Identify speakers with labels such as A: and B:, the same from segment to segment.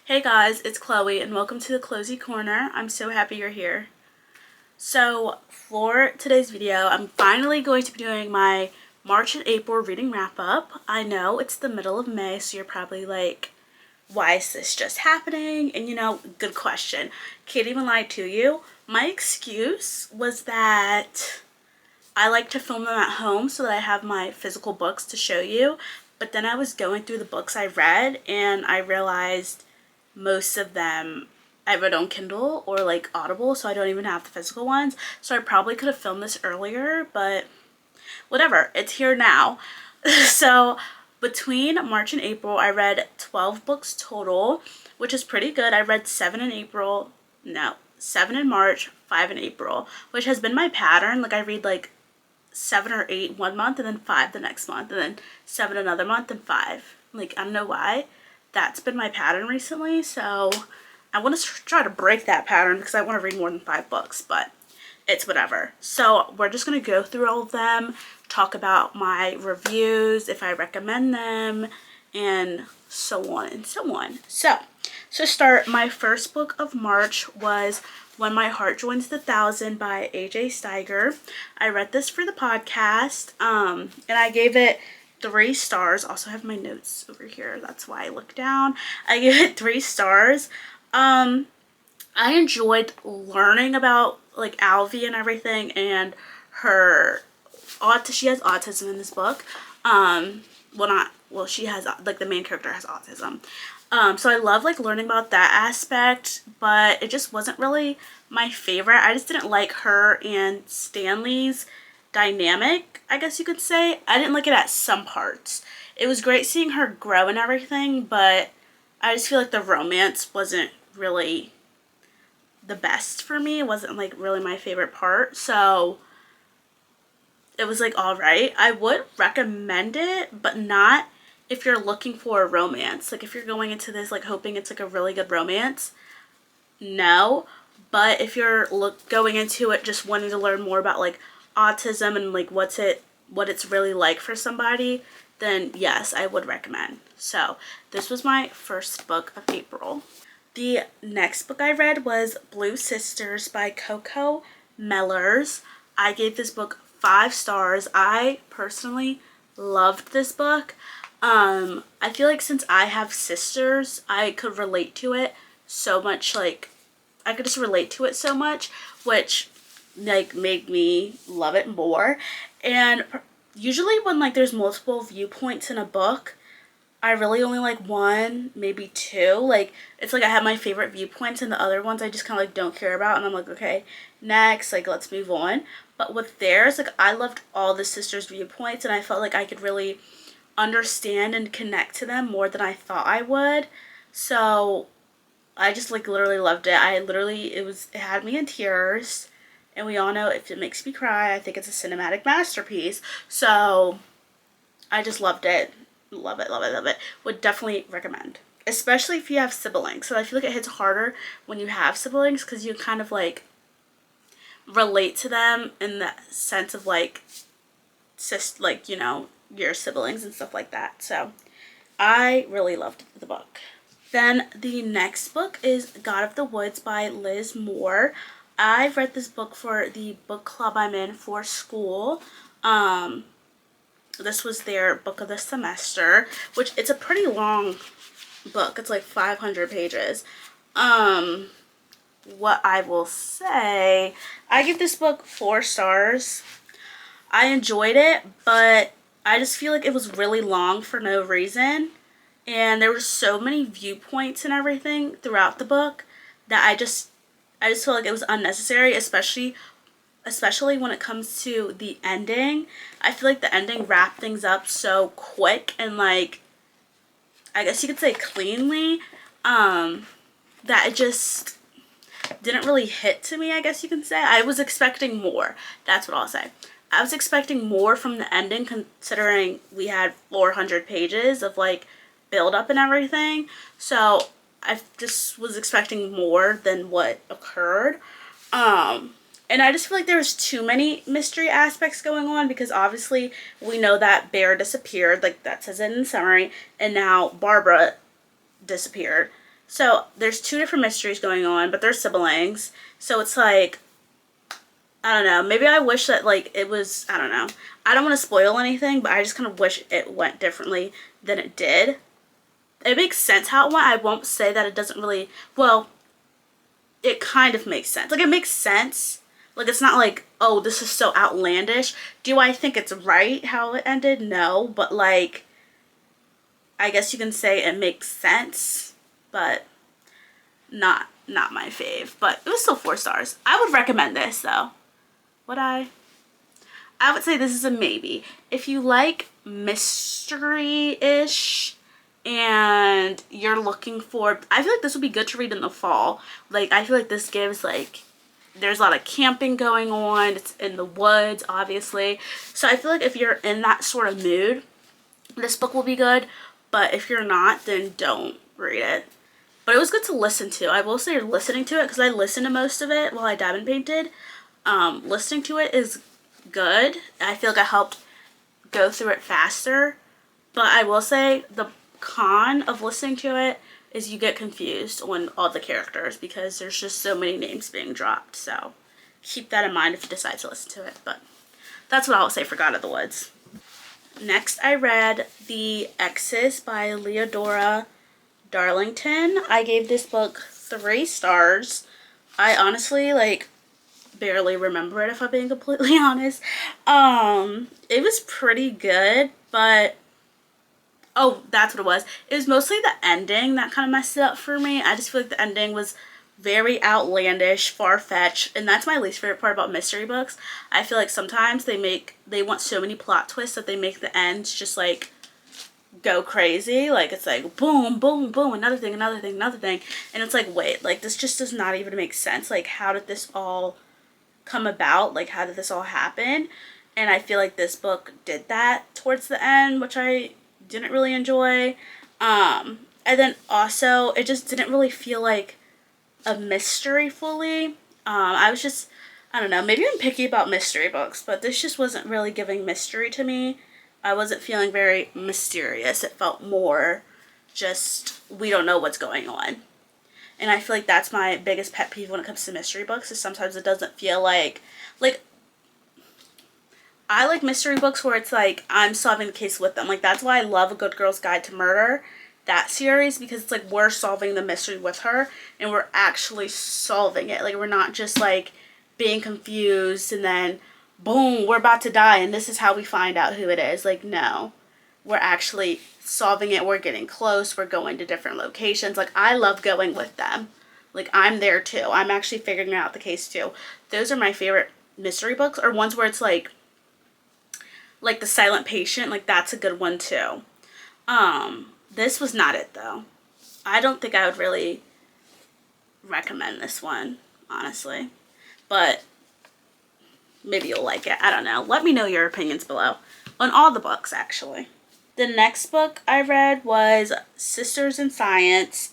A: Hey guys, it's Chloe and welcome to the Closey Corner. I'm so happy you're here. So for today's video, I'm finally going to be doing my March and April reading wrap up. I know it's the middle of May, so you're probably like, why is this just happening? And good question. Can't even lie to you. My excuse was that I like to film them at home so that I have my physical books to show you. But then I was going through the books I read and I realized most of them I read on Kindle or like Audible, so I don't even have the physical ones. So I probably could have filmed this earlier, but whatever, it's here now. So between March and April, I read 12 books total, which is pretty good. I read 7 in April, no, 7 in March, 5 in April, which has been my pattern. Like I read like 7 or 8 one month and then 5 the next month and then 7 another month and 5. Like I don't know why. That's been my pattern recently, so I want to try to break that pattern because I want to read more than 5 books, but it's whatever. So we're just going to go through all of them, talk about my reviews, if I recommend them, and so on and so on. So to start, my first book of March was When My Heart Joins the Thousand by A.J. Steiger. I read this for the podcast, and I gave it 3 stars. Also have my notes over here. That's why I look down. I gave it 3 stars. I enjoyed learning about like Alvy and everything, and her she has autism in this book. She has, like, the main character has autism. So I love like learning about that aspect, but it just wasn't really my favorite. I just didn't like her and Stanley's dynamic, I guess you could say. I didn't like it at some parts. It was great seeing her grow and everything, but I just feel like the romance wasn't really the best for me. It wasn't like really my favorite part, so it was like alright. I would recommend it, but not if you're looking for a romance. Like if you're going into this like hoping it's like a really good romance, no. But if you're going into it just wanting to learn more about like autism and like what it's really like for somebody, then yes, I would recommend. So this was my first book of April. The next book I read was Blue Sisters by Coco Mellors. I gave this book 5 stars. I personally loved this book. I feel like since I have sisters, I could relate to it so much. Like, I could just relate to it so much, which like made me love it more. And usually when like there's multiple viewpoints in a book, I really only like 1, maybe 2. Like, it's like I have my favorite viewpoints and the other ones I just kind of like don't care about. And I'm like, okay, next, like, let's move on. But with theirs, like, I loved all the sisters' viewpoints and I felt like I could really understand and connect to them more than I thought I would. So I just like literally loved it. It had me in tears. And we all know if it makes me cry, I think it's a cinematic masterpiece. So I just loved it. Love it, love it, love it. Would definitely recommend. Especially if you have siblings. So I feel like it hits harder when you have siblings because you kind of like relate to them in the sense of like your siblings and stuff like that. So I really loved the book. Then the next book is God of the Woods by Liz Moore. I've read this book for the book club I'm in for school. This was their book of the semester, which it's a pretty long book. It's like 500 pages. What I will say, I give this book 4 stars. I enjoyed it, but I just feel like it was really long for no reason. And there were so many viewpoints and everything throughout the book that I just feel like it was unnecessary, especially when it comes to the ending. I feel like the ending wrapped things up so quick and like, I guess you could say cleanly, that it just didn't really hit to me, I guess you can say. I was expecting more. That's what I'll say. I was expecting more from the ending considering we had 400 pages of like build up and everything. So I just was expecting more than what occurred. And I just feel like there was too many mystery aspects going on because obviously we know that Bear disappeared, like that says it in the summary, and now Barbara disappeared. So there's two different mysteries going on, but they're siblings. So it's like, I don't know. Maybe I wish that like it was, I don't know. I don't want to spoil anything, but I just kind of wish it went differently than it did. It makes sense how it went. I won't say that it doesn't really, well, it kind of makes sense. Like it makes sense. Like it's not like, oh, this is so outlandish. Do I think it's right how it ended? No, but like I guess you can say it makes sense, but not my fave. But it was still 4 stars. I would recommend this though. Would I? I would say this is a maybe. If you like mystery-ish and you're looking for, I feel like this would be good to read in the fall. Like I feel like this gives like, there's a lot of camping going on. It's in the woods, obviously. So I feel like if you're in that sort of mood, this book will be good. But if you're not, then don't read it. But it was good to listen to. I will say listening to it, because I listened to most of it while I dab and painted. Listening to it is good. I feel like I helped go through it faster. But I will say the con of listening to it is you get confused on all the characters because there's just so many names being dropped. So keep that in mind if you decide to listen to it. But that's what I'll say for God of the Woods. Next, I read The Exes by Leodora Darlington. I gave this book 3 stars. I honestly, like, barely remember it if I'm being completely honest. It was pretty good, but oh, that's what it was. It was mostly the ending that kind of messed it up for me. I just feel like the ending was very outlandish, far-fetched, and that's my least favorite part about mystery books. I feel like sometimes they want so many plot twists that they make the ends just like go crazy. Like it's like boom, boom, boom, another thing, another thing, another thing. And it's like, wait, like this just does not even make sense. Like how did this all come about? Like how did this all happen? And I feel like this book did that towards the end, which I didn't really enjoy. And then also it just didn't really feel like a mystery fully. I was just, I don't know, maybe I'm picky about mystery books, but this just wasn't really giving mystery to me. I wasn't feeling very mysterious. It felt more just, we don't know what's going on. And I feel like that's my biggest pet peeve when it comes to mystery books, is sometimes it doesn't feel like I like mystery books where it's like I'm solving the case with them. Like that's why I love A Good Girl's Guide to Murder, that series, because it's like we're solving the mystery with her and we're actually solving it. Like we're not just like being confused and then boom, we're about to die and this is how we find out who it is. Like no, we're actually solving it. We're getting close. We're going to different locations. Like I love going with them. Like I'm there too. I'm actually figuring out the case too. Those are my favorite mystery books, or ones where it's like The Silent Patient. Like that's a good one too. This was not it though. I don't think I would really recommend this one, honestly. But maybe you'll like it. I don't know. Let me know your opinions below. On all the books, actually. The next book I read was Sisters in Science,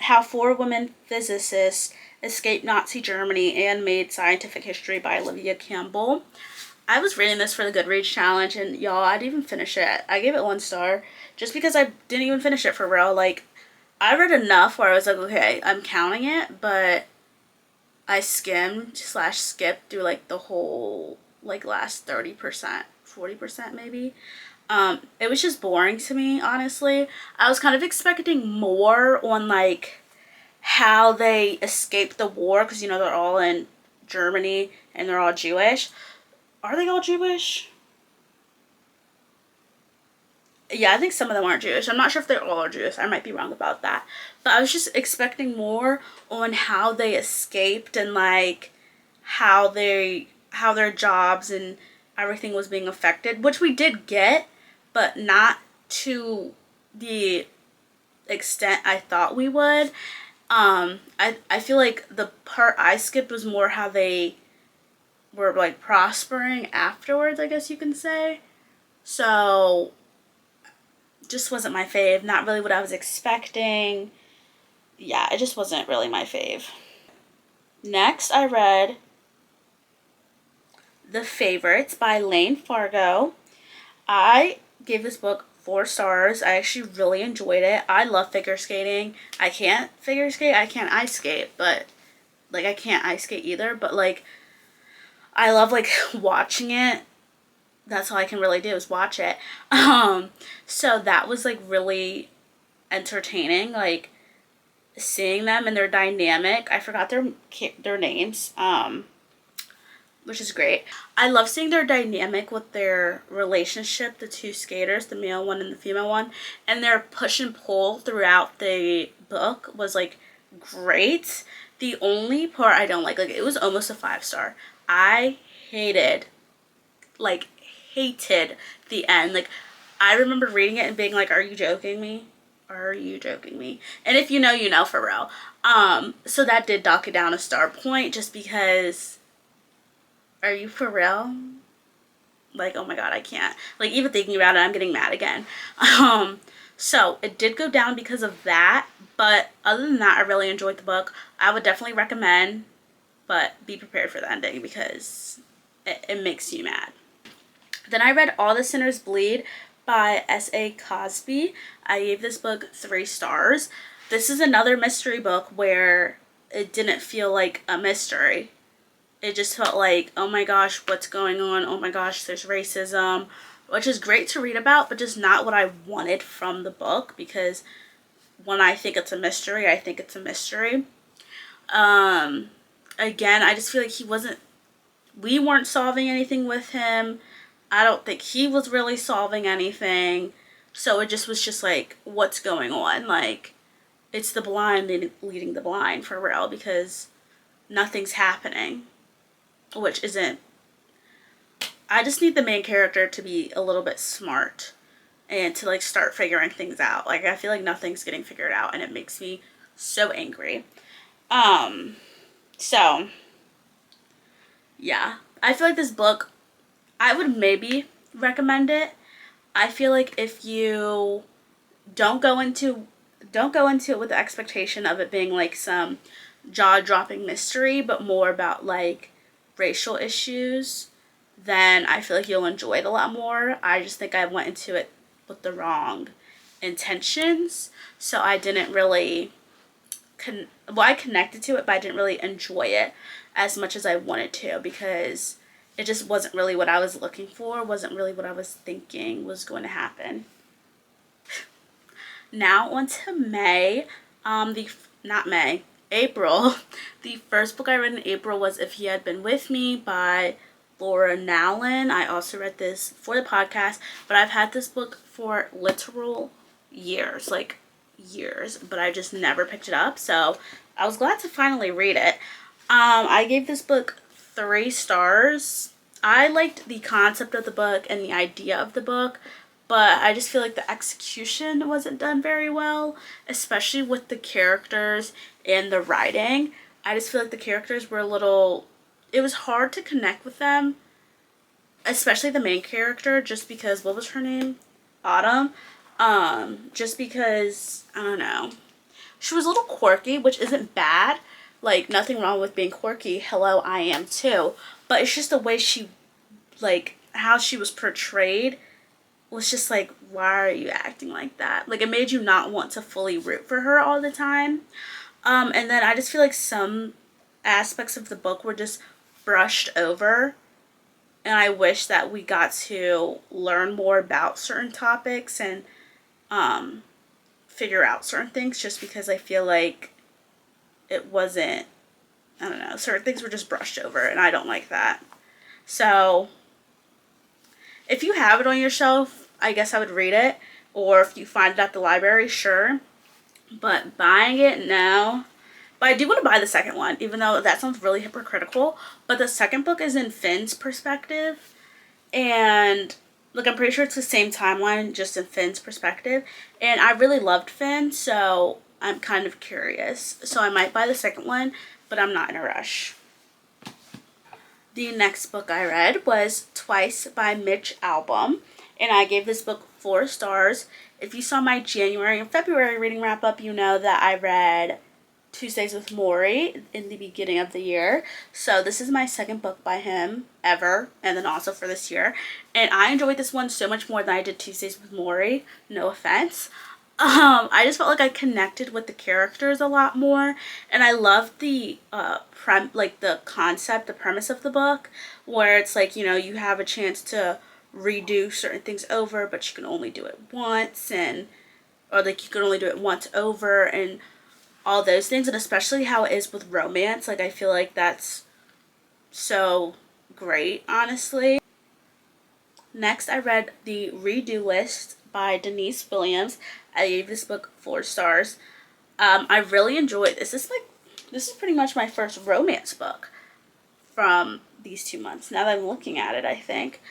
A: How 4 Women Physicists Escaped Nazi Germany and Made Scientific History by Olivia Campbell. I was reading this for the Goodreads challenge, and y'all, I didn't even finish it. I gave it 1 star just because I didn't even finish it for real. Like, I read enough where I was like, okay, I'm counting it, but I skimmed / skipped through like the whole like last 30%, 40% maybe. It was just boring to me, honestly. I was kind of expecting more on like how they escaped the war, because you know they're all in Germany and they're all Jewish. Are they all Jewish? Yeah, I think some of them are Jewish. I'm not sure if they all are Jewish. I might be wrong about that. But I was just expecting more on how they escaped and like how their jobs and everything was being affected, which we did get, but not to the extent I thought we would. I feel like the part I skipped was more how they were like prospering afterwards, I guess you can say. So just wasn't my fave. Not really what I was expecting. Yeah, it just wasn't really my fave. Next, I read The Favorites by Lane Fargo. I gave this book 4 stars. I actually really enjoyed it. I love figure skating. I can't figure skate. I can't ice skate, but like I can't ice skate either, but like I love like watching it. That's all I can really do is watch it. So that was like really entertaining, like seeing them and their dynamic. I forgot their names. Which is great. I love seeing their dynamic with their relationship, the two skaters, the male one and the female one, and their push and pull throughout the book was like great. The only part I don't like it was almost a 5 star. I hated, like hated the end. Like I remember reading it and being like, are you joking me? Are you joking me? And if you know, you know for real. So that did dock it down a star point just because, are you for real? Like, oh my god, I can't. Like, even thinking about it, I'm getting mad again. So it did go down because of that. But other than that, I really enjoyed the book. I would definitely recommend, but be prepared for the ending because it makes you mad. Then I read All the Sinners Bleed by S.A. Cosby. I gave this book 3 stars. This is another mystery book where it didn't feel like a mystery. It just felt like, oh my gosh, what's going on? Oh my gosh, there's racism, which is great to read about, but just not what I wanted from the book, because when I think it's a mystery, I think it's a mystery. Again, I just feel like we weren't solving anything with him. I don't think he was really solving anything. So it just was just like, what's going on? Like, it's the blind leading the blind for real, because nothing's happening. Which isn't, I just need the main character to be a little bit smart and to like start figuring things out. Like I feel like nothing's getting figured out and it makes me so angry. So yeah, I feel like this book, I would maybe recommend it. I feel like if you don't go into it with the expectation of it being like some jaw-dropping mystery, but more about like racial issues, then I feel like you'll enjoy it a lot more. I just think I went into it with the wrong intentions, so I didn't really I connected to it, but I didn't really enjoy it as much as I wanted to, because it just wasn't really what I was looking for, wasn't really what I was thinking was going to happen. Now on to May. April. The first book I read in April was If He Had Been With Me by Laura Nowlin. I also read this for the podcast, but I've had this book for literal years, like years, but I just never picked it up, so I was glad to finally read it. I gave this book 3 stars. I liked the concept of the book and the idea of the book, but I just feel like the execution wasn't done very well, especially with the characters and the writing. I just feel like the characters were it was hard to connect with them, especially the main character, just because, what was her name? Autumn. Just because, I don't know. She was a little quirky, which isn't bad. Like, nothing wrong with being quirky. Hello, I am too. But it's just the way how she was portrayed was just like, why are you acting like that? Like, it made you not want to fully root for her all the time. And then I just feel like some aspects of the book were just brushed over. And I wish that we got to learn more about certain topics and figure out certain things, just because I feel like it wasn't, I don't know, certain things were just brushed over, and I don't like that. So if you have it on your shelf, I guess I would read it. Or if you find it at the library, sure. But buying it, no. But I do want to buy the second one, even though that sounds really hypocritical. But the second book is in Finn's perspective. And, like, I'm pretty sure it's the same timeline, just in Finn's perspective. And I really loved Finn, so I'm kind of curious. So I might buy the second one, but I'm not in a rush. The next book I read was Twice by Mitch Albom, and I gave this book 4 stars. If you saw my January and February reading wrap up, you know that I read Tuesdays with Morrie in the beginning of the year. So this is my second book by him ever, and then also for this year. And I enjoyed this one so much more than I did Tuesdays with Morrie. No offense. I just felt like I connected with the characters a lot more, and I loved the the concept, the premise of the book, where it's like, you know, you have a chance to redo certain things over, but you can only do it once, and or like you can only do it once over, and all those things, and especially how it is with romance. Like, I feel like that's so great, honestly. Next, I read The Redo List by Denise Williams. I gave this book 4 stars. I really enjoyed this. This is pretty much my first romance book from these 2 months. Now that I'm looking at it, I think.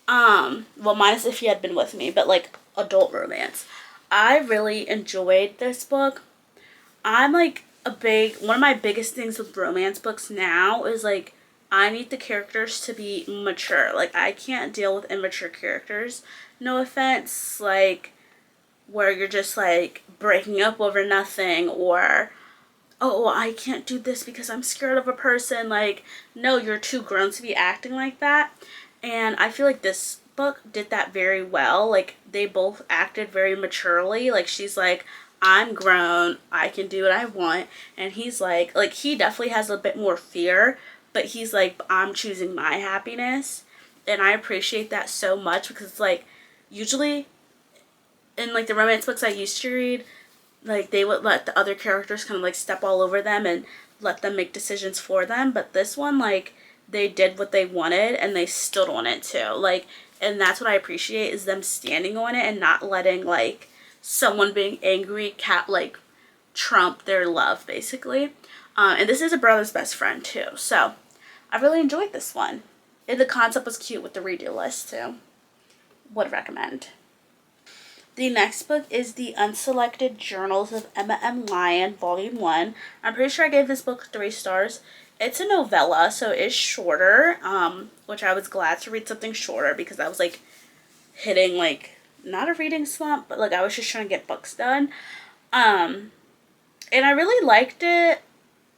A: Well, minus If You Had Been With Me, but like adult romance. I really enjoyed this book. I'm like one of my biggest things with romance books now is like, I need the characters to be mature. Like, I can't deal with immature characters. No offense, like, where you're just like breaking up over nothing, or, oh, well, I can't do this because I'm scared of a person. Like, no, you're too grown to be acting like that. And I feel like this book did that very well. Like, they both acted very maturely. Like, she's like, I'm grown, I can do what I want. And he's like, he definitely has a bit more fear, but he's like, I'm choosing my happiness. And I appreciate that so much, because it's like, usually in like the romance books I used to read, like they would let the other characters kind of like step all over them and let them make decisions for them. But this one, like, they did what they wanted and they stood on it too. Like, and that's what I appreciate, is them standing on it and not letting like someone being angry trump their love, basically. And this is a brother's best friend too, so I really enjoyed this one. And the concept was cute with the redo list too. Would recommend. The next book is The Unselected Journals of Emma M. Lyon, Volume 1. I'm pretty sure I gave this book 3 stars. It's a novella, so it's shorter, which I was glad to read something shorter, because I was like hitting like, not a reading slump, but like I was just trying to get books done. And I really liked it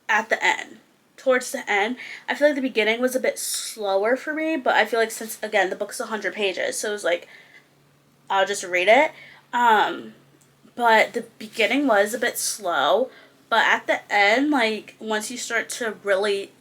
A: at the end. Towards the end, I feel like the beginning was a bit slower for me, but I feel like, since again the book's 100 pages, so it was like, I'll just read it. But the beginning was a bit slow, but at the end, like, once you start to really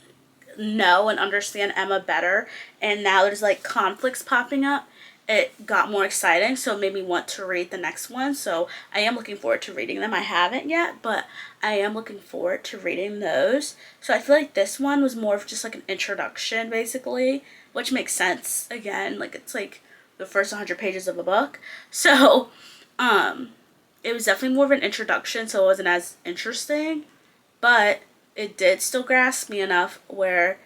A: know and understand Emma better, and now there's like conflicts popping up, it got more exciting, so it made me want to read the next one. So I am looking forward to reading them. I haven't yet, but I am looking forward to reading those. So I feel like this one was more of just like an introduction, basically, which makes sense. Again, like, it's like the first 100 pages of a book. So it was definitely more of an introduction, so it wasn't as interesting, but it did still grasp me enough where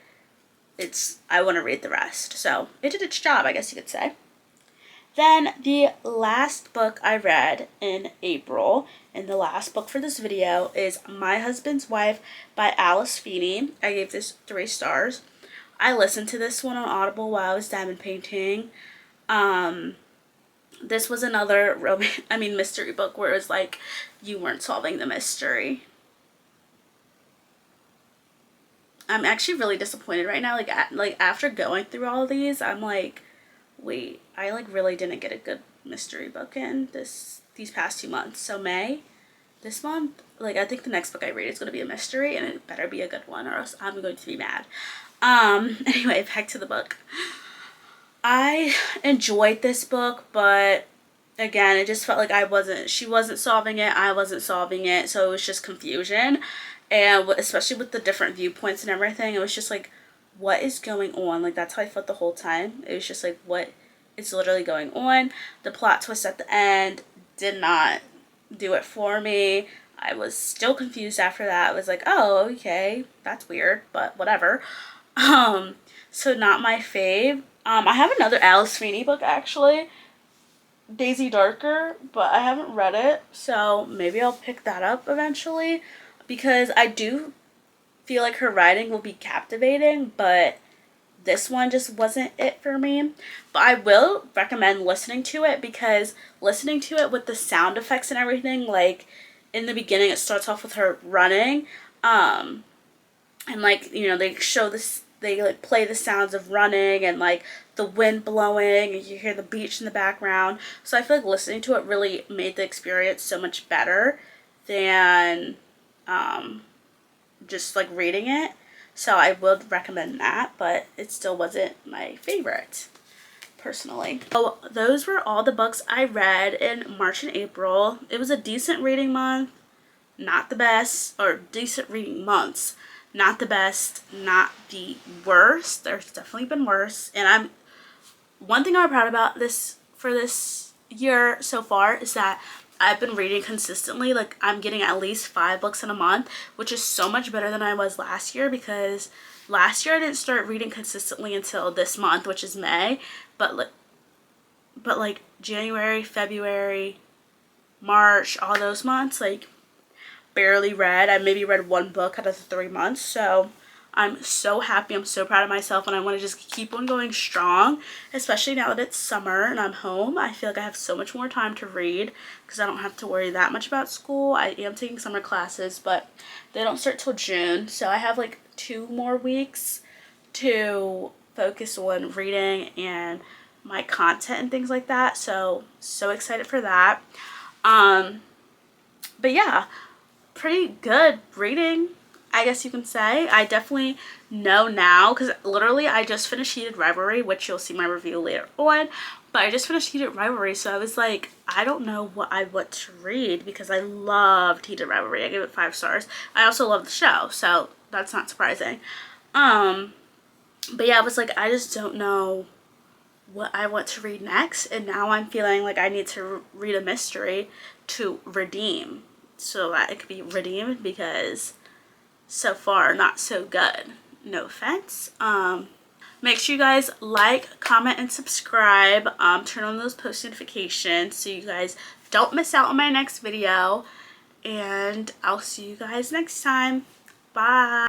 A: I want to read the rest. So it did its job, I guess you could say. Then the last book I read in April, and the last book for this video, is My Husband's Wife by Alice Feeney. I gave this 3 stars. I listened to this one on Audible while I was diamond painting. This was another mystery book where it was like, you weren't solving the mystery. I'm actually really disappointed right now. Like after going through all of these, I'm like, wait, I like really didn't get a good mystery book in these past 2 months. So this month, like, I think the next book I read is going to be a mystery, and it better be a good one, or else I'm going to be mad. Anyway, back to the book. I enjoyed this book, but again, it just felt like she wasn't solving it, I wasn't solving it, so it was just confusion. And especially with the different viewpoints and everything, it was just like, what is going on? Like, that's how I felt the whole time. It was just like, what is literally going on? The plot twist at the end did not do it for me. I was still confused after that. I was like, oh, okay, that's weird, but whatever. So not my fave. I have another Alice Feeney book, actually, Daisy Darker, but I haven't read it, so maybe I'll pick that up eventually, because I do feel like her writing will be captivating, but this one just wasn't it for me. But I will recommend listening to it, because listening to it with the sound effects and everything, like in the beginning it starts off with her running. And like, you know, they show this, they like play the sounds of running and like the wind blowing, and you hear the beach in the background. So I feel like listening to it really made the experience so much better than just like reading it. So I would recommend that, but it still wasn't my favorite personally. So those were all the books I read in March and April. It was a decent reading month, not the best, or decent reading months, not the best, not the worst. There's definitely been worse. And one thing I'm proud about this for this year so far is that I've been reading consistently. Like, I'm getting at least 5 books in a month, which is so much better than I was last year, because last year I didn't start reading consistently until this month, which is May. But like January, February, March, all those months, like, barely read. I maybe read 1 book out of the 3 months. So I'm so happy. I'm so proud of myself, and I want to just keep on going strong, especially now that it's summer and I'm home. I feel like I have so much more time to read because I don't have to worry that much about school. I am taking summer classes, but they don't start till June. So I have like 2 more weeks to focus on reading and my content and things like that. So excited for that. But yeah, pretty good reading, I guess you can say. I definitely know now, because literally I just finished Heated Rivalry, which you'll see my review later on, but I just finished Heated Rivalry, so I was like, I don't know what I want to read, because I loved Heated Rivalry. I gave it 5 stars. I also love the show, so that's not surprising. But yeah, I was like, I just don't know what I want to read next, and now I'm feeling like I need to read a mystery to redeem, so that it could be redeemed, because so far not so good. No offense. Make sure you guys like, comment, and subscribe. Turn on those post notifications so you guys don't miss out on my next video, and I'll see you guys next time. Bye.